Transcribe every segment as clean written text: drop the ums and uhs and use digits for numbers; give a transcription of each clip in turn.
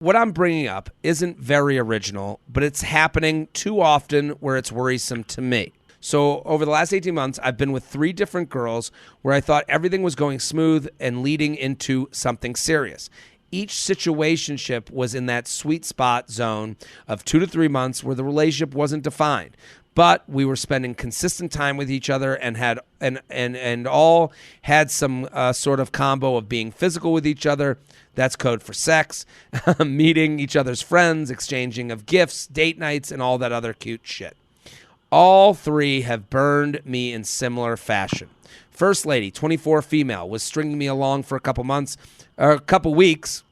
what I'm bringing up isn't very original, but it's happening too often where it's worrisome to me. So over the last 18 months, I've been with 3 different girls where I thought everything was going smooth and leading into something serious. Each situationship was in that sweet spot zone of 2 to 3 months where the relationship wasn't defined. But we were spending consistent time with each other and had and all had some sort of combo of being physical with each other. That's code for sex, meeting each other's friends, exchanging of gifts, date nights, and all that other cute shit. All 3 have burned me in similar fashion. First lady, 24 female, was stringing me along for a couple weeks.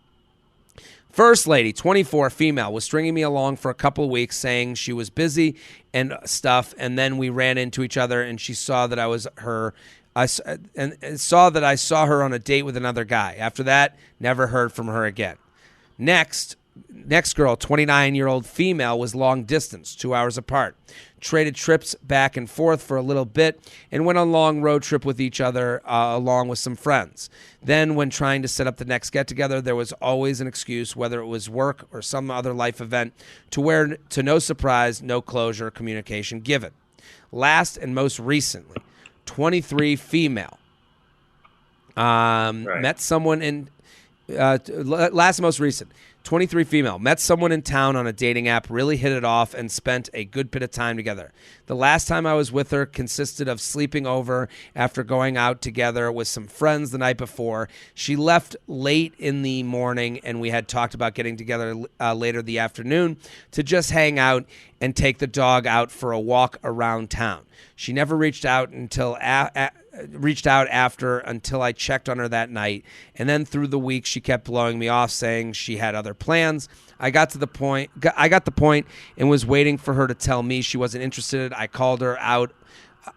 First lady, 24 female, was stringing me along for a couple of weeks, saying she was busy and stuff, and then we ran into each other, and she saw that I was her. And saw that I saw her on a date with another guy. After that, never heard from her again. Next girl, 29-year-old female, was long distance, 2 hours apart. Traded trips back and forth for a little bit and went on a long road trip with each other along with some friends. Then when trying to set up the next get-together, there was always an excuse, whether it was work or some other life event, to no surprise, no closure, communication given. Last and most recently, 23 female. Met someone in last and most recent. 23 female. Met someone in town on a dating app, really hit it off, and spent a good bit of time together. The last time I was with her consisted of sleeping over after going out together with some friends the night before. She left late in the morning, and we had talked about getting together later the afternoon to just hang out and take the dog out for a walk around town. She never reached out until until I checked on her that night, and then through the week she kept blowing me off, saying she had other plans. I got the point and was waiting for her to tell me she wasn't interested. I called her out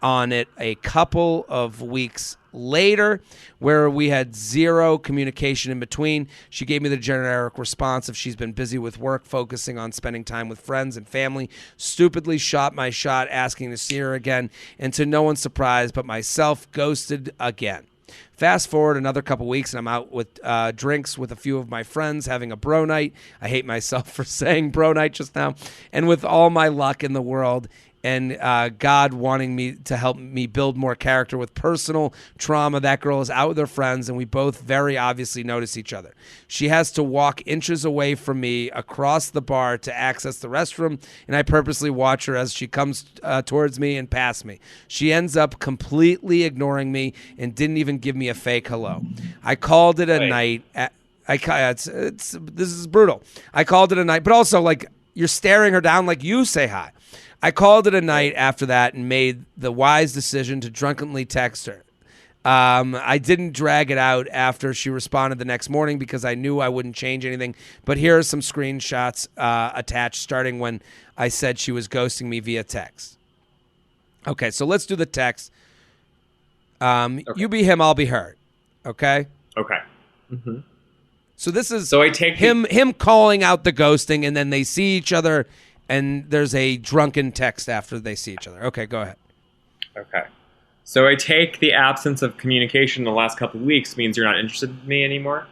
on it a couple of weeks later, where we had zero communication in between. She gave me the generic response of she's been busy with work, focusing on spending time with friends and family. Stupidly shot my shot asking to see her again, and to no one's surprise but myself, ghosted again. Fast forward another couple weeks, and I'm out with drinks with a few of my friends having a bro night. I hate myself for saying bro night just now. And with all my luck in the world and God wanting me to help me build more character with personal trauma, that girl is out with her friends, and we both very obviously notice each other. She has to walk inches away from me across the bar to access the restroom, and I purposely watch her as she comes towards me and past me. She ends up completely ignoring me and didn't even give me a fake hello. I called it a night. This is brutal. I called it a night, but also, like, you're staring her down like you say hi. I called it a night after that and made the wise decision to drunkenly text her. I didn't drag it out after she responded the next morning because I knew I wouldn't change anything. But here are some screenshots attached starting when I said she was ghosting me via text. Okay, so let's do the text. Okay. You be him, I'll be her. Okay? Okay. Mm-hmm. So this is I take him calling out the ghosting, and then they see each other, and there's a drunken text after they see each other. Okay, go ahead. Okay. So I take the absence of communication in the last couple of weeks means you're not interested in me anymore?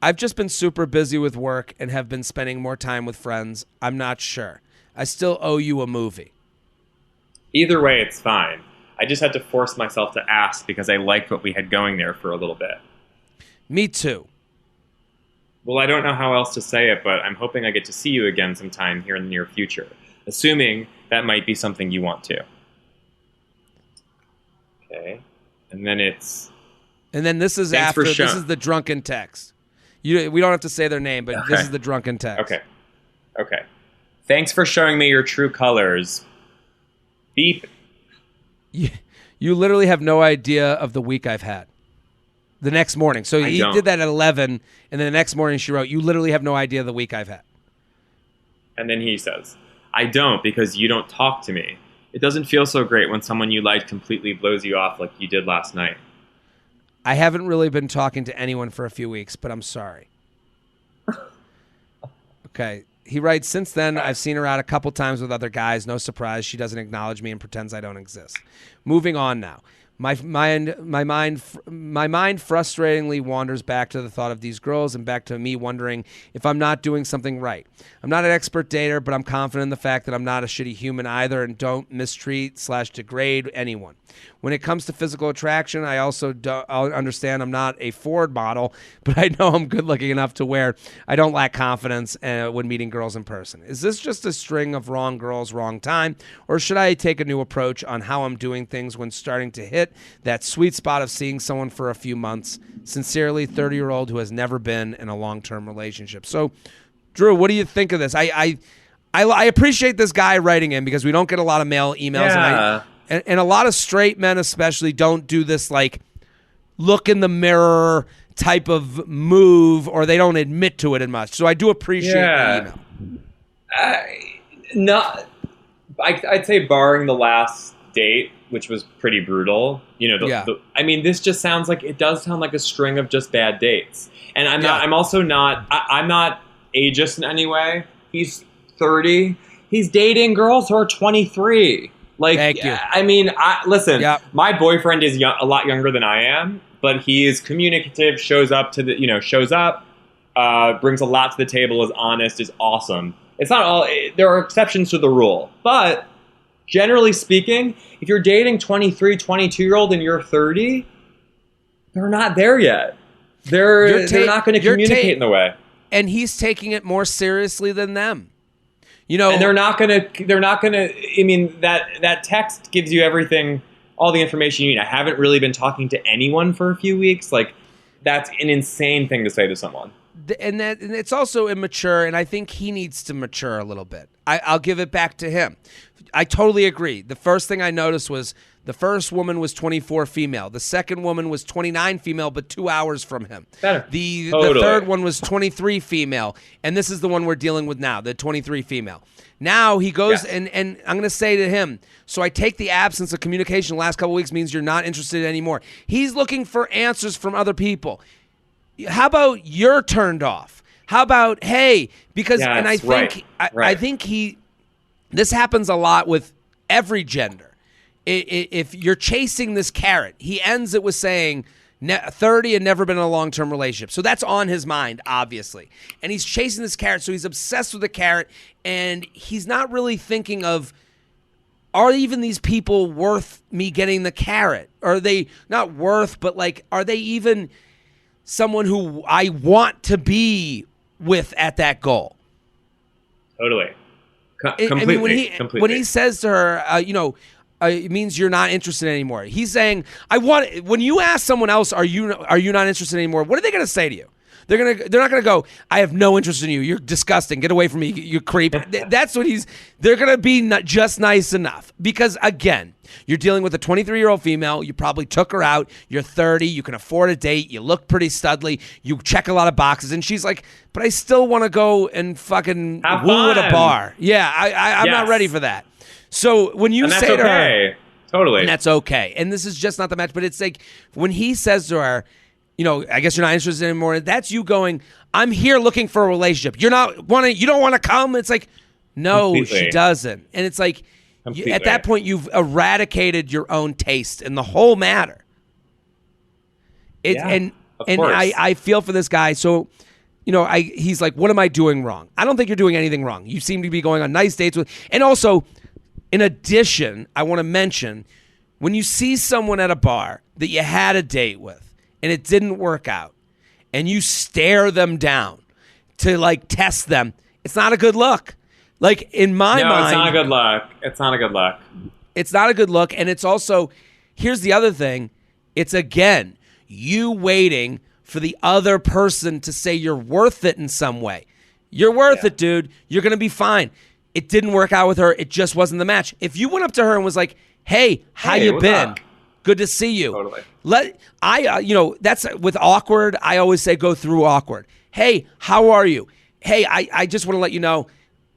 I've just been super busy with work and have been spending more time with friends. I'm not sure. I still owe you a movie. Either way, it's fine. I just had to force myself to ask because I liked what we had going there for a little bit. Me too. Well, I don't know how else to say it, but I'm hoping I get to see you again sometime here in the near future, assuming that might be something you want to. Okay. And then this is after, this is the drunken text. We don't have to say their name, but This is the drunken text. Okay. Thanks for showing me your true colors. Beep. You literally have no idea of the week I've had. The next morning. So he did that at 11, and then the next morning she wrote, you literally have no idea the week I've had. And then he says, I don't, because you don't talk to me. It doesn't feel so great when someone you liked completely blows you off like you did last night. I haven't really been talking to anyone for a few weeks, but I'm sorry. Okay. He writes, since then, I've seen her out a couple times with other guys. No surprise. She doesn't acknowledge me and pretends I don't exist. Moving on now. My mind frustratingly wanders back to the thought of these girls and back to me wondering if I'm not doing something right. I'm not an expert dater, but I'm confident in the fact that I'm not a shitty human either and don't mistreat/degrade anyone. When it comes to physical attraction, I also I'll understand I'm not a Ford model, but I know I'm good looking enough to where I don't lack confidence when meeting girls in person. Is this just a string of wrong girls, wrong time, or should I take a new approach on how I'm doing things when starting to hit that sweet spot of seeing someone for a few months? Sincerely, 30-year-old who has never been in a long-term relationship. So, Drew, what do you think of this? I appreciate this guy writing in because we don't get a lot of male emails. Yeah. And a lot of straight men especially don't do this like look in the mirror type of move, or they don't admit to it as much. So I do appreciate the email. I'd say barring the last date, which was pretty brutal. I mean, this just sounds like, it does sound like a string of just bad dates. And I'm not ageist in any way. He's 30. He's dating girls who are 23. Like, thank you. I mean, listen, my boyfriend is a lot younger than I am, but he is communicative, shows up, brings a lot to the table, is honest, is awesome. It's not all, there are exceptions to the rule, but generally speaking, if you're dating 23, 22-year-old and you're 30, they're not there yet. They're not going to communicate in the way. And he's taking it more seriously than them. And they're not gonna. I mean, that text gives you everything, all the information you need. I haven't really been talking to anyone for a few weeks. Like, that's an insane thing to say to someone. And it's also immature, and I think he needs to mature a little bit. I'll give it back to him. I totally agree. The first thing I noticed was the first woman was 24 female. The second woman was 29 female, but 2 hours from him. Better. The third one was 23 female, and this is the one we're dealing with now, the 23 female. Now he goes, and I'm going to say to him, so I take the absence of communication the last couple of weeks means you're not interested anymore. He's looking for answers from other people. How about you're turned off? How about, hey, because, and I think, I think this happens a lot with every gender. If you're chasing this carrot, he ends it with saying 30 and never been in a long-term relationship. So that's on his mind, obviously. And he's chasing this carrot, so he's obsessed with the carrot, and he's not really thinking of, are even these people worth me getting the carrot? Are they not worth, but like, are they even someone who I want to be with at that goal? Totally. Completely. When he says to her, it means you're not interested anymore. He's saying, when you ask someone else, are you not interested anymore? What are they going to say to you? They're not going to go, I have no interest in you. You're disgusting. Get away from me, you creep. That's what they're going to be just nice enough. Because again, you're dealing with a 23-year-old female. You probably took her out. You're 30. You can afford a date. You look pretty studly. You check a lot of boxes. And she's like, but I still want to go and fucking woo at a bar. Yeah, I'm not ready for that. So when you say to her, totally, and that's okay. And this is just not the match, but it's like when he says to her, I guess you're not interested anymore. That's you going, I'm here looking for a relationship. You don't want to come. It's like, no, completely. She doesn't. And it's like, at that point, you've eradicated your own taste in the whole matter. And I feel for this guy. So, he's like, what am I doing wrong? I don't think you're doing anything wrong. You seem to be going on nice dates with, and also, in addition, I want to mention, when you see someone at a bar that you had a date with and it didn't work out and you stare them down to like test them, it's not a good look. Like in my mind. No, it's not a good look. It's not a good look. It's not a good look. And it's also, here's the other thing. It's again, you waiting for the other person to say you're worth it in some way. You're worth it, dude. You're going to be fine. It didn't work out with her. It just wasn't the match. If you went up to her and was like, hey, how you been? Up? Good to see you. Totally. That's with awkward. I always say go through awkward. Hey, how are you? Hey, I just want to let you know,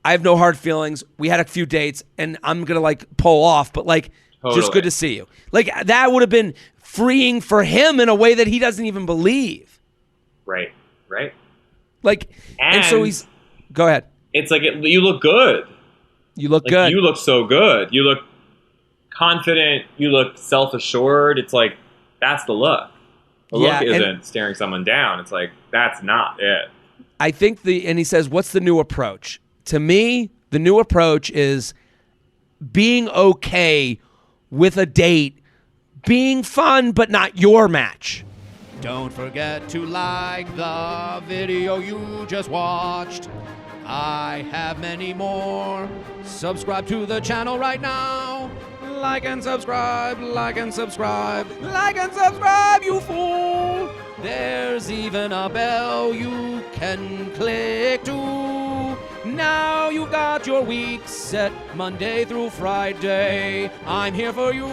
I have no hard feelings. We had a few dates and I'm going to like pull off, but like, just good to see you. Like that would have been freeing for him in a way that he doesn't even believe. Right. Like, and so go ahead. It's like, you look good. You look good. You look so good. You look confident, you look self-assured. It's like, that's the look. The look isn't staring someone down. It's like, that's not it. I think and he says, what's the new approach? To me, the new approach is being okay with a date being fun, but not your match. Don't forget to like the video you just watched. I have many more. Subscribe to the channel right now. Like and subscribe, like and subscribe, like and subscribe, you fool. There's even a bell you can click to. Now you've got your week set Monday through Friday. I'm here for you.